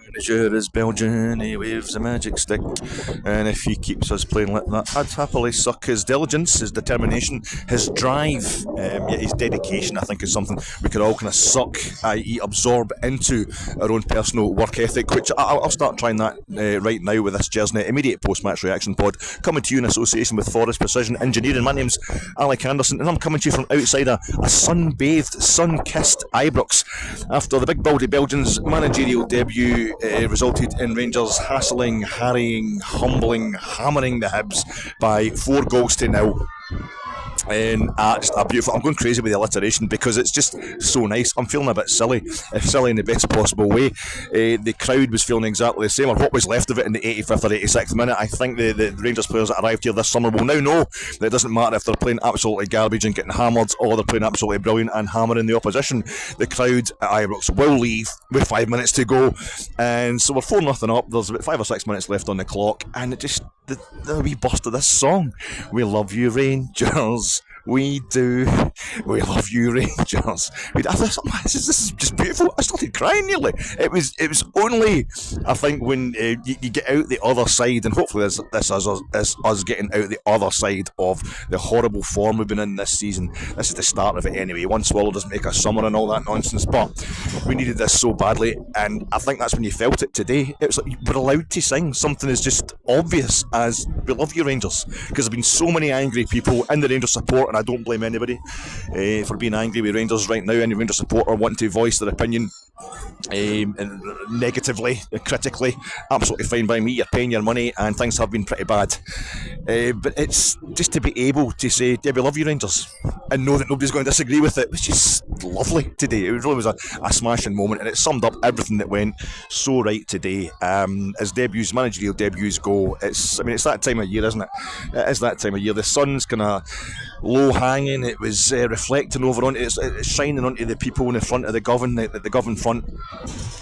Manager is Belgian, he waves a magic stick, and if he keeps us playing like that, I'd happily suck his diligence, his determination, his drive, his dedication. I think is something we could all kind of suck, i.e., absorb into our own personal work ethic. Which I'll start trying that right now with this Gersnet immediate post-match reaction pod, coming to you in association with Forest Precision Engineering. My name's Alec Anderson, and I'm coming to you from outside a sun-bathed, sun-kissed Ibrox after the big baldy Belgians' managerial debut resulted in Rangers hassling, harrying, humbling, hammering the Hibs by 4 goals to 0. And just a beautiful. I'm going crazy with the alliteration because it's just so nice. I'm feeling a bit silly, if silly in the best possible way. The crowd was feeling exactly the same, or what was left of it in the 85th or 86th minute. I think the Rangers players that arrived here this summer will now know that it doesn't matter if they're playing absolutely garbage and getting hammered, or they're playing absolutely brilliant and hammering the opposition. The crowd at Ibrox will leave with 5 minutes to go, and so we're 4-0 up. There's about 5 or 6 minutes left on the clock, and it just the wee burst of this song. We love you, Rangers. We do. We love you, Rangers. I thought, this is just beautiful. I started crying nearly. It was only, I think, when you get out the other side, and hopefully this is us getting out the other side of the horrible form we've been in this season. This is the start of it anyway. One swallow doesn't make a summer and all that nonsense, but we needed this so badly, and I think that's when you felt it today. It was like we're allowed to sing something as just obvious as we love you, Rangers, because there have been so many angry people in the Rangers support, and I don't blame anybody for being angry with Rangers right now. Any Rangers supporter wanting to voice their opinion negatively, critically, absolutely fine by me. You're paying your money, and things have been pretty bad. But it's just to be able to say, yeah, we love you, Rangers, and know that nobody's going to disagree with it, which is lovely today. It really was a smashing moment, and it summed up everything that went so right today. As managerial debuts go, it's that time of year, isn't it? It is that time of year. The sun's kind of low hanging. It was reflecting over onto it's shining onto the people in the front of the Govan, the Govan front,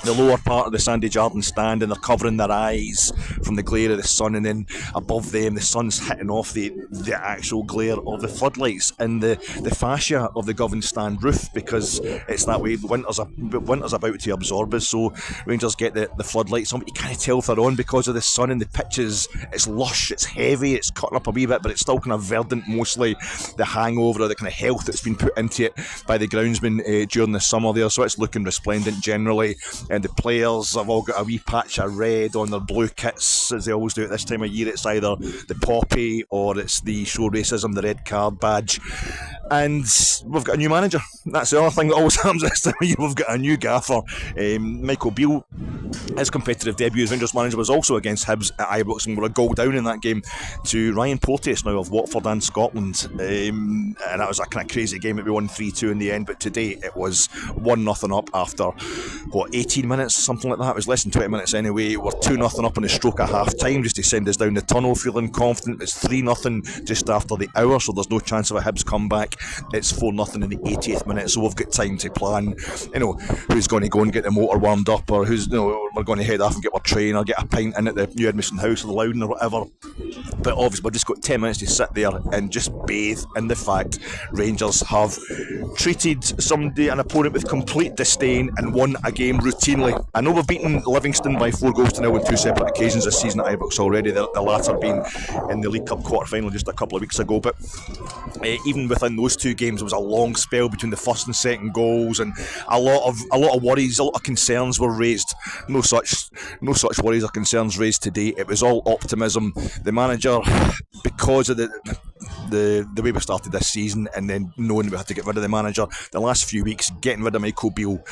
the lower part of the Sandy Jardine stand, and they're covering their eyes from the glare of the sun, and then above them the sun's hitting off the actual glare of the floodlights and the fascia of the Govan stand roof, because it's that way. Winter's about to absorb us, so Rangers get the floodlights on, but you can't tell if they're on because of the sun, and the pitches, it's lush, it's heavy, it's cutting up a wee bit, but it's still kind of verdant, mostly the hangover or the kind of health that's been put into it by the groundsman during the summer there, so it's looking resplendent generally, and the players have all got a wee patch of red on their blue kits, as they always do at this time of year. It's either the poppy or it's the show racism, the red card badge, and we've got a new manager. That's the other thing that always happens this time of year. We've got a new gaffer, Michael Beale. His competitive debut as Rangers manager was also against Hibs at Ibrox, and we're a goal down in that game to Ryan Porteous now of Watford and Scotland, and that was a kind of crazy game. We won 3-2 in the end, but today it was 1-0 up after 18 minutes, something like that. It was less than 20 minutes anyway. We're 2-0 up in the stroke at half time, just to send us down the tunnel, feeling confident. It's 3-0 just after the hour, so there's no chance of a Hibs comeback. It's 4-0 in the 80th minute, so we've got time to plan, who's going to go and get the motor warmed up, or who's, we're going to head off and get our train or get a pint in at the New Edmiston House or the Loudon or whatever. But obviously we've just got 10 minutes to sit there and just bathe in the fact Rangers have treated an opponent with complete disdain and won a game routinely. I know we've beaten Livingston by 4 goals to 0 on 2 separate occasions this season at Ibrox already, the latter being in the League Cup quarter-final just a couple of weeks ago, but even within those 2 games there was a long spell between the first and second goals, and a lot of worries, a lot of concerns were raised. No such worries or concerns raised today. It was all optimism. The manager, because of the way we started this season, and then knowing we had to get rid of the manager, the last few weeks, getting rid of Michael Beale,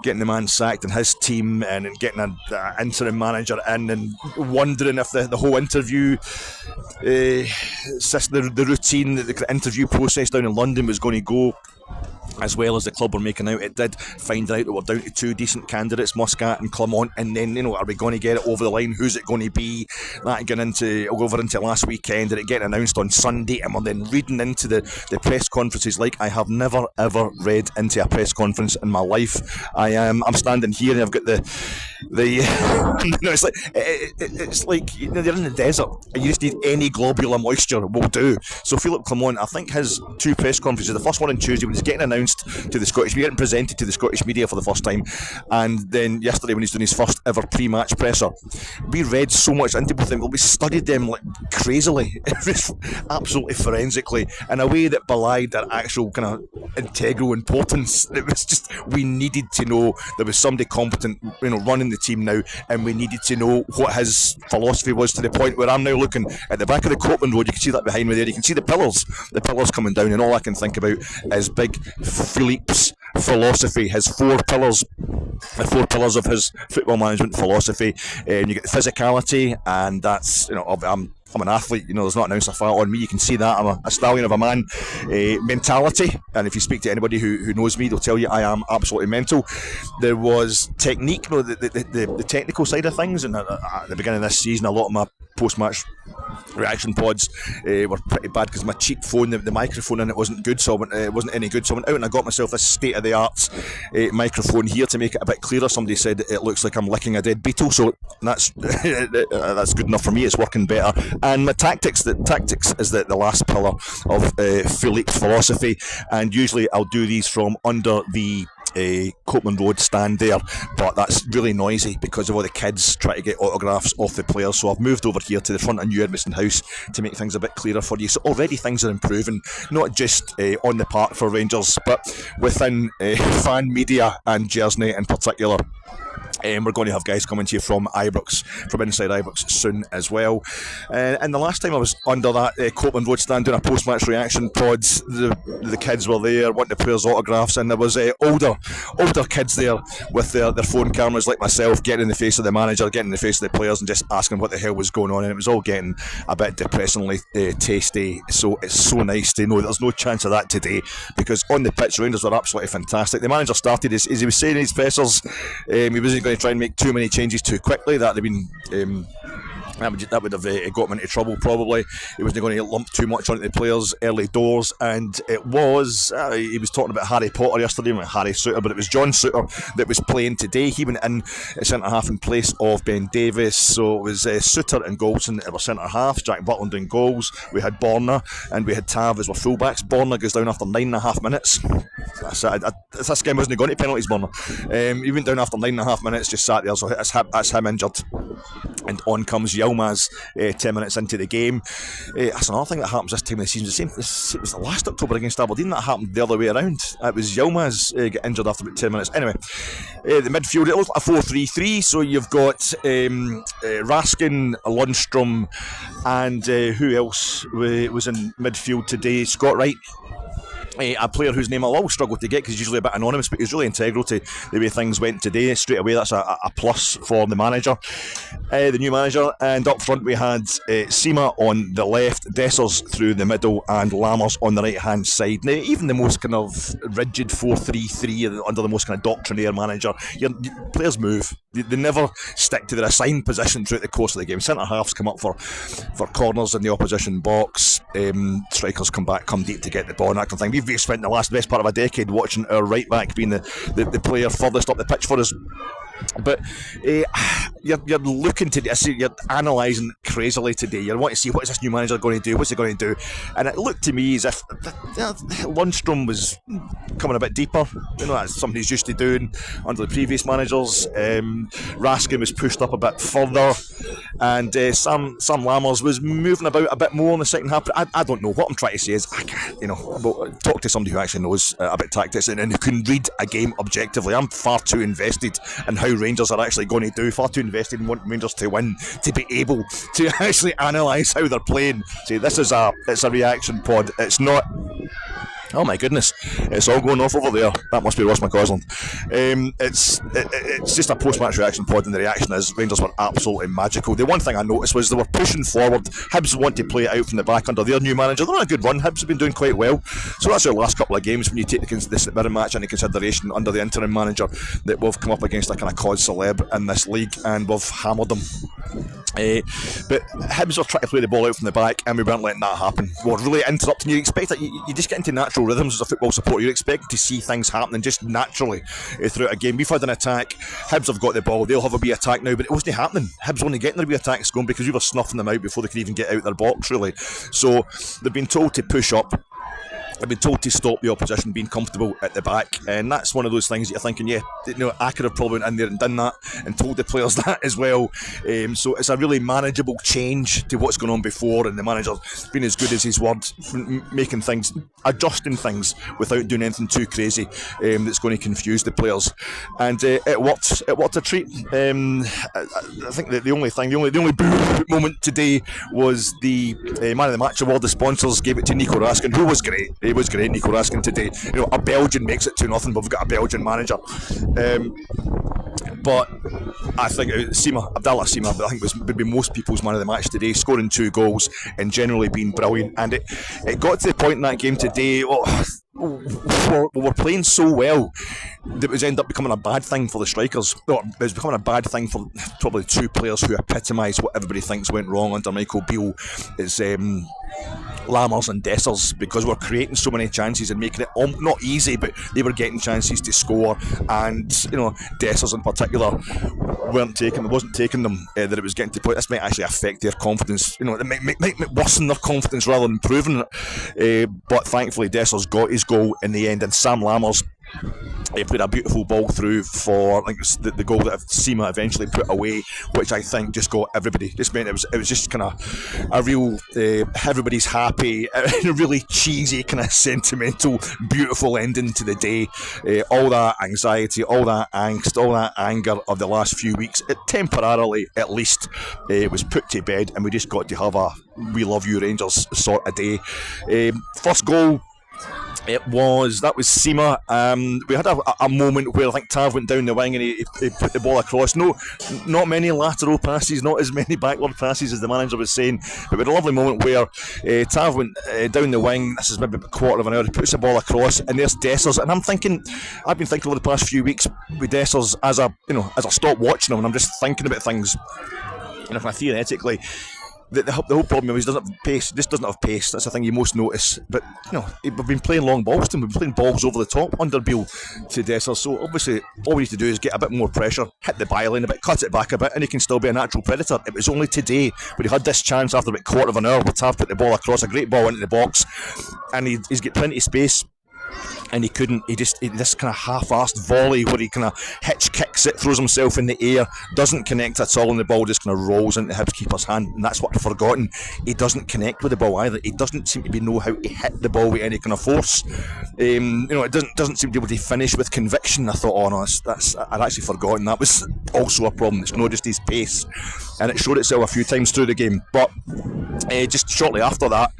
getting the man sacked and his team, and getting an interim manager in, and wondering if the whole interview the routine, the interview process down in London was going to go as well as the club were making out it did, finding out that we're down to 2 decent candidates, Muscat and Clement, and then, are we going to get it over the line? Who's it going to be? That getting over into last weekend, and it getting announced on Sunday, and we're then reading into the press conferences like I have never ever read into a press conference in my life. I'm standing here and I've got it's like you're in the desert and you just need any globular moisture will do. So Philippe Clement, I think his 2 press conferences, the first one on Tuesday when he's getting announced announced to the Scottish media, getting presented to the Scottish media for the first time. And then yesterday, when he's doing his first ever pre-match presser, we read so much into both of them. We studied them like crazily, absolutely forensically, in a way that belied their actual kind of integral importance. It was just, we needed to know there was somebody competent, running the team now, and we needed to know what his philosophy was, to the point where I'm now looking at the back of the Copeland Road. You can see that behind me there. You can see the pillars coming down, and all I can think about is big Philippe's philosophy, his four pillars, the four pillars of his football management philosophy. You get the physicality, and that's, I'm an athlete, there's not an ounce of fat on me. You can see that I'm a stallion of a man. Mentality, and if you speak to anybody who knows me, they'll tell you I am absolutely mental. There was technique, the technical side of things, and at the beginning of this season, a lot of my post-match reaction pods were pretty bad because my cheap phone, the microphone in it wasn't good, so it wasn't any good. So I went out and I got myself this state-of-the-art microphone here to make it a bit clearer. Somebody said it looks like I'm licking a dead beetle, so that's good enough for me. It's working better. And my tactics is the last pillar of Philippe's philosophy, and usually I'll do these from under the Copeland Road stand there, but that's really noisy because of all the kids trying to get autographs off the players. So I've moved over here to the front of New Edmiston House to make things a bit clearer for you. So already things are improving, not just on the park for Rangers, but within fan media and Gersnet in particular. We're going to have guys coming to you from Ibrox, from inside Ibrox soon as well. And the last time I was under that Copeland Road stand doing a post-match reaction pods, the kids were there wanting the players' autographs, and there was older kids there with their phone cameras like myself, getting in the face of the manager, getting in the face of the players, and just asking what the hell was going on. And it was all getting a bit depressingly tasty. So it's so nice to know there's no chance of that today, because on the pitch, Rangers were absolutely fantastic. The manager started, as he was saying in his pressers, he wasn't going to try and make too many changes too quickly. That would have been that would have got him into trouble probably. He wasn't going to lump too much onto the players early doors, and it was he was talking about Harry Potter yesterday, Harry Souttar, but it was John Souttar that was playing today. He went in at centre half in place of Ben Davies, so it was Souttar and Golson at our centre half, Jack Butland doing goals. We had Borna and we had Tav as our fullbacks. Borna goes down after 9.5 minutes. This game wasn't going to penalties, Borna. He went down after 9.5 minutes, just sat there, so that's him injured. And on comes Yilmaz 10 minutes into the game. That's another thing that happens this time of the season. It was the last October against Aberdeen that happened the other way around. It was Yilmaz get injured after about 10 minutes. Anyway, the midfield, it looks like a 4-3-3. So you've got Raskin, Lundstrom, and who else was in midfield today? Scott Wright. A player whose name I'll always struggle to get because he's usually a bit anonymous, but he's really integral to the way things went today. Straight away, that's a plus for the manager, the new manager. And up front we had Sima on the left, Dessers through the middle, and Lammers on the right hand side. Now, even the most kind of rigid 4-3-3 under the most kind of doctrinaire manager, your players move. They never stick to their assigned position throughout the course of the game. Centre halves come up for corners in the opposition box. Strikers come deep to get the ball and that kind of thing. We've spent the best part of a decade watching our right back being the player furthest up the pitch for us. But you're looking to, you're analysing crazily today. You want to see what is this new manager going to do, what's he going to do, and it looked to me as if Lundstrom was coming a bit deeper. That's something he's used to doing under the previous managers. Raskin was pushed up a bit further, and Sam Lammers was moving about a bit more in the second half. But I don't know. What I'm trying to say is, I can't, talk to somebody who actually knows about tactics and who can read a game objectively. I'm far too invested in how Rangers are actually going to do, far too invested in wanting Rangers to win, to be able to actually analyse how they're playing. See, it's a reaction pod. It's not. Oh my goodness, it's all going off over there. That must be Ross McCausland. It's just a post-match reaction pod, and the reaction is Rangers were absolutely magical. The one thing I noticed was they were pushing forward. Hibs want to play it out from the back under their new manager. They're on a good run. Hibs have been doing quite well. So that's our last couple of games when you take this match into consideration under the interim manager, that we've come up against a kind of cod celeb in this league, and we've hammered them. But Hibs were trying to play the ball out from the back, and we weren't letting that happen. We were really interrupting. You expect that you just get into natural rhythms as a football supporter. You're expecting to see things happening just naturally throughout a game. We've had an attack. Hibs have got the ball. They'll have a wee attack now, but it wasn't happening. Hibs only getting their wee attacks going because we were snuffing them out before they could even get out their box, really. So they've been told to push up. I've been told to stop the opposition being comfortable at the back, and that's one of those things that you're thinking, yeah, I could have probably went in there and done that and told the players that as well. So it's a really manageable change to what's going on before, and the manager's been as good as his word, making things, adjusting things without doing anything too crazy that's going to confuse the players. And it worked. It worked a treat. I think that the only boo moment today was the man of the match award. The sponsors gave it to Nico Raskin, who was great. He was great, Nico Raskin, today. A Belgian makes it 2-0, but we've got a Belgian manager. But I think Abdallah Sima, I think would be most people's man of the match today, scoring 2 goals and generally being brilliant. And it got to the point in that game today. We're playing so well that it was ended up becoming a bad thing for the strikers. It was becoming a bad thing for probably 2 players who epitomise what everybody thinks went wrong under Michael Beale. It's Lammers and Dessers, because we're creating so many chances and making it not easy, but they were getting chances to score, and Dessers in particular wasn't taking them, that it was getting to the point this might actually affect their confidence. It might worsen their confidence rather than improving it. But thankfully Dessers got his goal in the end, and Sam Lammers played a beautiful ball through for, I think it's the goal that Sima eventually put away, which I think just got everybody. Just meant it was just kind of a real everybody's happy, a really cheesy, kind of sentimental, beautiful ending to the day. All that anxiety, all that angst, all that anger of the last few weeks, it temporarily at least was put to bed, and we just got to have a "We love you Rangers" sort of day. First goal. That was Sima. We had a moment where I think Tav went down the wing and he put the ball across. Not many lateral passes, not as many backward passes as the manager was saying, but we had a lovely moment where Tav went down the wing. This is maybe a quarter of an hour. He puts the ball across, and there's Dessers. And I've been thinking over the past few weeks with Dessers as I stop watching him, and I'm just thinking about things. Kind of theoretically. The whole problem is he doesn't have pace. This doesn't have pace. That's the thing you most notice. But we've been playing long balls to him. We've been playing balls over the top under Beale to Dessers. So obviously, all we need to do is get a bit more pressure, hit the byline a bit, cut it back a bit, and he can still be a natural predator. It was only today when he had this chance after about a quarter of an hour where Tav put the ball across, a great ball into the box, and he's got plenty of space. And he couldn't. This kind of half-assed volley where he kind of hitch kicks it, throws himself in the air, doesn't connect at all, and the ball just kind of rolls into Hibs keeper's hand. And that's what I've forgotten. He doesn't connect with the ball either. He doesn't seem to know how to hit the ball with any kind of force. It doesn't seem to be able to finish with conviction. I thought, oh no, I'd actually forgotten that was also a problem. It's not just his pace, and it showed itself a few times through the game. But just shortly after that,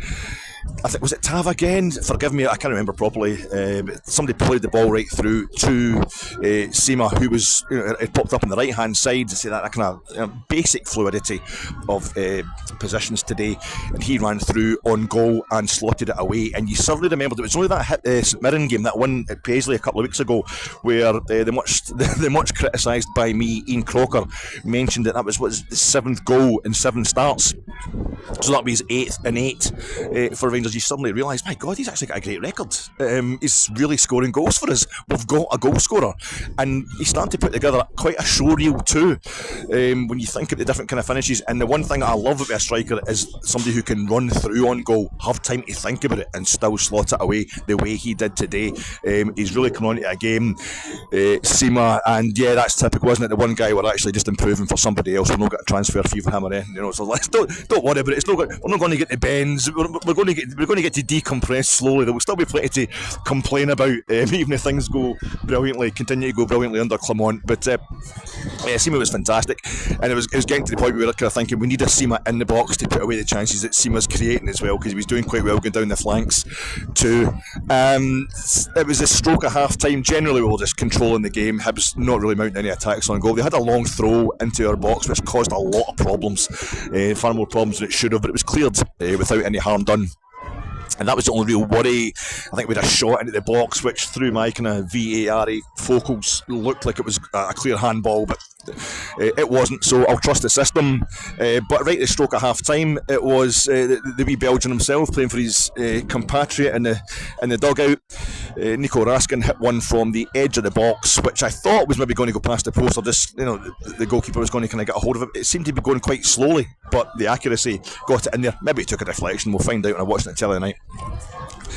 I think, was it Tav again? Forgive me, I can't remember properly. But somebody played the ball right through to Sima, who was it popped up on the right hand side to see that kind of basic fluidity of positions today, and he ran through on goal and slotted it away. And you certainly remembered it was only that hit St Mirren game, that one at Paisley a couple of weeks ago, where the much criticised by me Ian Crocker mentioned that was the 7th goal in 7 starts. So that was 8th and 8 for Rangers. You suddenly realise, my God, he's actually got a great record. He's really scoring goals for us. We've got a goal scorer, and he's starting to put together quite a show reel too. When you think of the different kind of finishes, and the one thing I love about a striker is somebody who can run through on goal, have time to think about it, and still slot it away the way he did today. He's really come on to a game, Sima, and yeah, that's typical, isn't it? The one guy we're actually just improving for somebody else. We're not got a transfer fee for him or anything, so don't worry about it. We're not going to get the bends. We're going to get to decompress slowly. There will still be plenty to complain about, even if things continue to go brilliantly under Clement. But Sima was fantastic, and it was getting to the point where we were kind of thinking we need a Sima in the box to put away the chances that Sima's creating as well, because he was doing quite well going down the flanks too. It was a stroke at half time. Generally we were just controlling the game. Hibs not really mounting any attacks on goal. They had a long throw into our box which caused a lot of problems, far more problems than it should have, but it was cleared without any harm done. And that was the only real worry. I think we had a shot into the box which, through my kind of VAR focals, looked like it was a clear handball, but it wasn't, so I'll trust the system. But right at the stroke at half time, it was the wee Belgian himself playing for his compatriot in the dugout. Nico Raskin hit one from the edge of the box, which I thought was maybe going to go past the post, or just the goalkeeper was going to kind of get a hold of it. It seemed to be going quite slowly, but the accuracy got it in there. Maybe it took a deflection. We'll find out when I'm watching it telly tonight.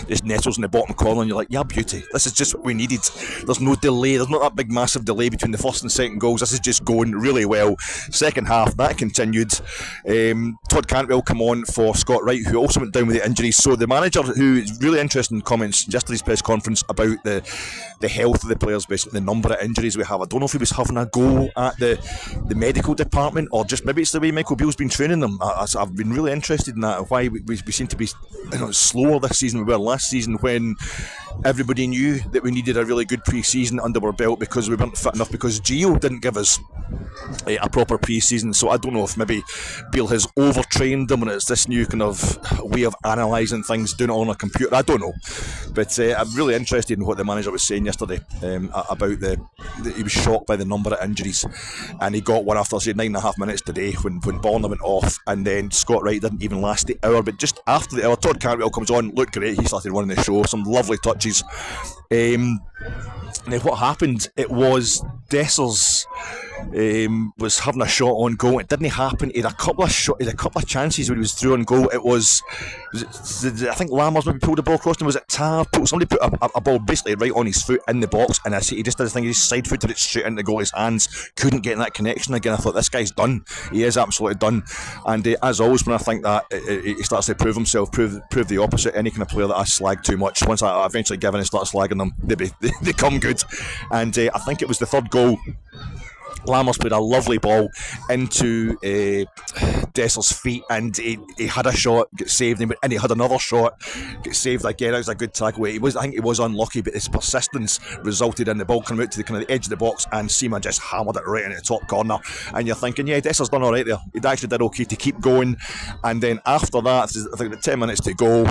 just nettles in the bottom corner, and you're like, yeah, beauty. This is just what we needed. There's no delay. There's not that big massive delay between the first and second goals. This is just going really well. Second half, that continued. Todd Cantwell come on for Scott Wright, who also went down with the injuries. So the manager, who is really interested in comments yesterday's press conference about the health of the players, basically the number of injuries we have. I don't know if he was having a go at the medical department, or just maybe it's the way Michael Beale's been training them. I've been really interested in that, why we seem to be slower this season than we were last season, when everybody knew that we needed a really good pre-season under our belt because we weren't fit enough, because Gio didn't give us a proper pre-season. So I don't know if maybe Beale has overtrained them and it's this new kind of way of analysing things, doing it on a computer. I don't know, but I'm really interested in what the manager was saying yesterday about he was shocked by the number of injuries, and he got one after, say, 9.5 minutes today when Borna went off, and then Scott Wright didn't even last the hour. But just after the hour, Todd Cantwell comes on, looked great. He started running the show, some lovely touches. Now what happened, it was Dessers was having a shot on goal. It didn't happen. He had a couple of chances when he was through on goal. I think Lammers maybe pulled the ball across him. Was it Tar? Somebody put a ball basically right on his foot in the box, and he just did the thing. He just side footed it straight into the goalie's hands. Couldn't get in that connection again. I thought, this guy's done. He is absolutely done. And as always, when I think that he starts to prove himself, prove the opposite. Any kind of player that I slag too much, once I eventually give in and start slagging them, they come good. And I think it was the third goal. Lammers played a lovely ball into Dessers' feet, and he had a shot, get saved, and he had another shot, get saved again. It was a good tackle. I think he was unlucky, but his persistence resulted in the ball coming out to the kind of the edge of the box, and Seema just hammered it right into the top corner. And you're thinking, yeah, Dessers done all right there. He actually did okay to keep going. And then after that, I think about 10 minutes to go.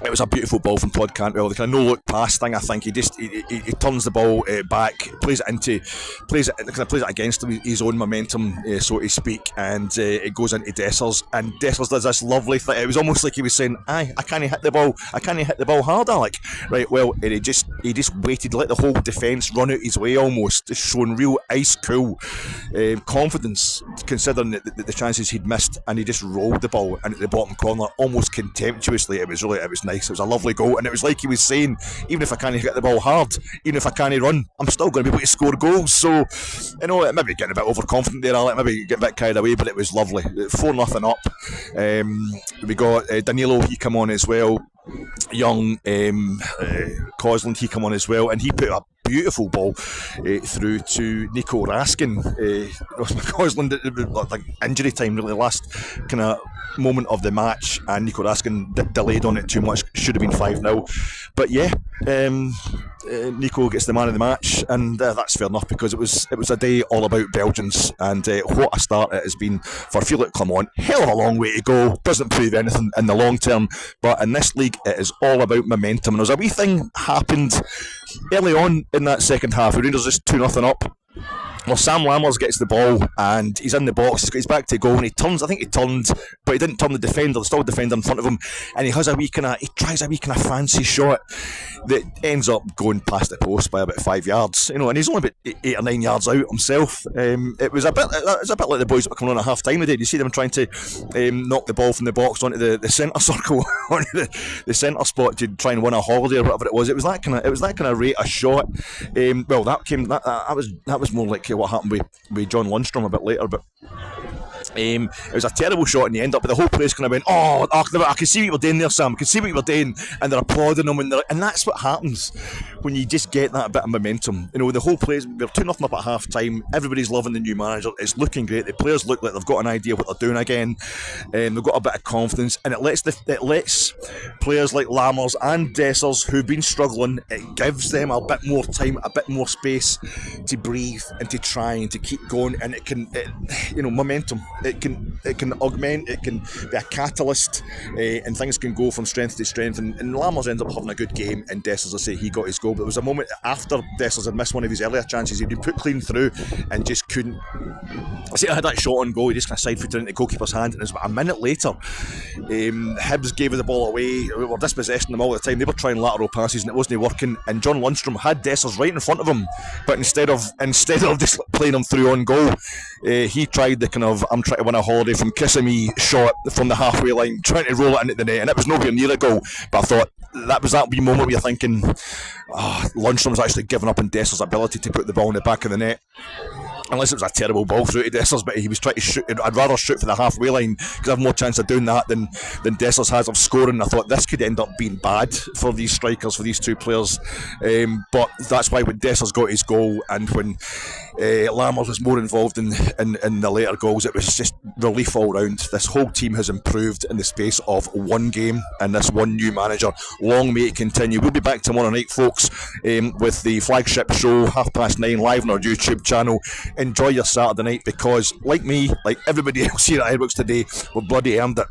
It was a beautiful ball from Todd Cantwell, the kind of no-look pass thing. I think he turns the ball back, plays it against his own momentum, so to speak, and it goes into Dessers, and Dessers does this lovely thing. It was almost like he was saying, I can't hit the ball harder, like, right, well, and he just waited, let the whole defence run out his way almost, just showing real ice cool confidence, considering the chances he'd missed, and he just rolled the ball into the bottom corner almost contemptuously. It was nice. It was a lovely goal, and it was like he was saying, even if I can't hit the ball hard, even if I can't run, I'm still going to be able to score goals. So, maybe getting a bit overconfident there, Alec, maybe getting a bit carried away, but it was lovely. 4-0 up. We got Danilo, he come on as well. Young Cosland, he come on as well, and he put a beautiful ball through to Nico Raskin. Cosland, like injury time, really, last kind of moment of the match, and Nico Raskin delayed on it too much. Should have been 5-0, but yeah, Nico gets the man of the match, and that's fair enough, because it was a day all about Belgians, and what a start it has been for Philippe Clement. Hell of a long way to go, doesn't prove anything in the long term, but in this league it is all about momentum. And there was a wee thing happened early on in that second half. Rangers just 2-0 up. Well, Sam Lammers gets the ball and he's in the box. He's got his back to goal and he turns. I think he turned, but he didn't turn the defender. There's still a defender in front of him, and he tries a wee kind of fancy shot that ends up going past the post by about 5 yards. And he's only about 8 or 9 yards out himself. It was a bit like the boys that were coming on at half time today. You see them trying to knock the ball from the box onto the centre circle, onto the centre spot to try and win a holiday or whatever it was. It was that kind of rate of shot. Well, that was more like what happened with John Lundstrom a bit later, but it was a terrible shot in the end up, but the whole place kind of went, I can see what you're doing there, Sam, I can see what you're doing, and they're applauding him, and that's what happens when you just get that bit of momentum. The whole place, we're 2-0 up at half time, everybody's loving the new manager, it's looking great, the players look like they've got an idea what they're doing again, they've got a bit of confidence, and it lets players like Lammers and Dessers who've been struggling, it gives them a bit more time, a bit more space to breathe and to try and to keep going, and momentum. It can augment, it can be a catalyst, and things can go from strength to strength. And Lammers ends up having a good game, and Dessers, I say, he got his goal. But there was a moment after Dessers had missed one of his earlier chances, he'd been put clean through and just couldn't. I see, I had that shot on goal, he just kind of side-footed into the goalkeeper's hand, and it was about a minute later. Hibs gave the ball away, we were dispossessing them all the time, they were trying lateral passes and it wasn't working, and John Lundstrom had Dessers right in front of him, but instead of just playing him through on goal, he tried the kind of, I'm trying to win a holiday from Kissimmee shot from the halfway line, trying to roll it into the net, and it was nowhere near a goal. But I thought that was that wee moment where you're thinking, Lundstrom's actually given up on Dessers' ability to put the ball in the back of the net. Unless it was a terrible ball through to Dessers, but he was trying to shoot. I'd rather shoot for the halfway line because I have more chance of doing that than Dessers has of scoring. I thought this could end up being bad for these strikers, for these two players. But that's why when Dessers got his goal and when Lammers was more involved in the later goals, it was just relief all round. This whole team has improved in the space of one game and this one new manager. Long may it continue. We'll be back tomorrow night, folks, with the flagship show 9:30 live on our YouTube channel. Enjoy your Saturday night because, like me, like everybody else here at Ibrox today, we've bloody earned it.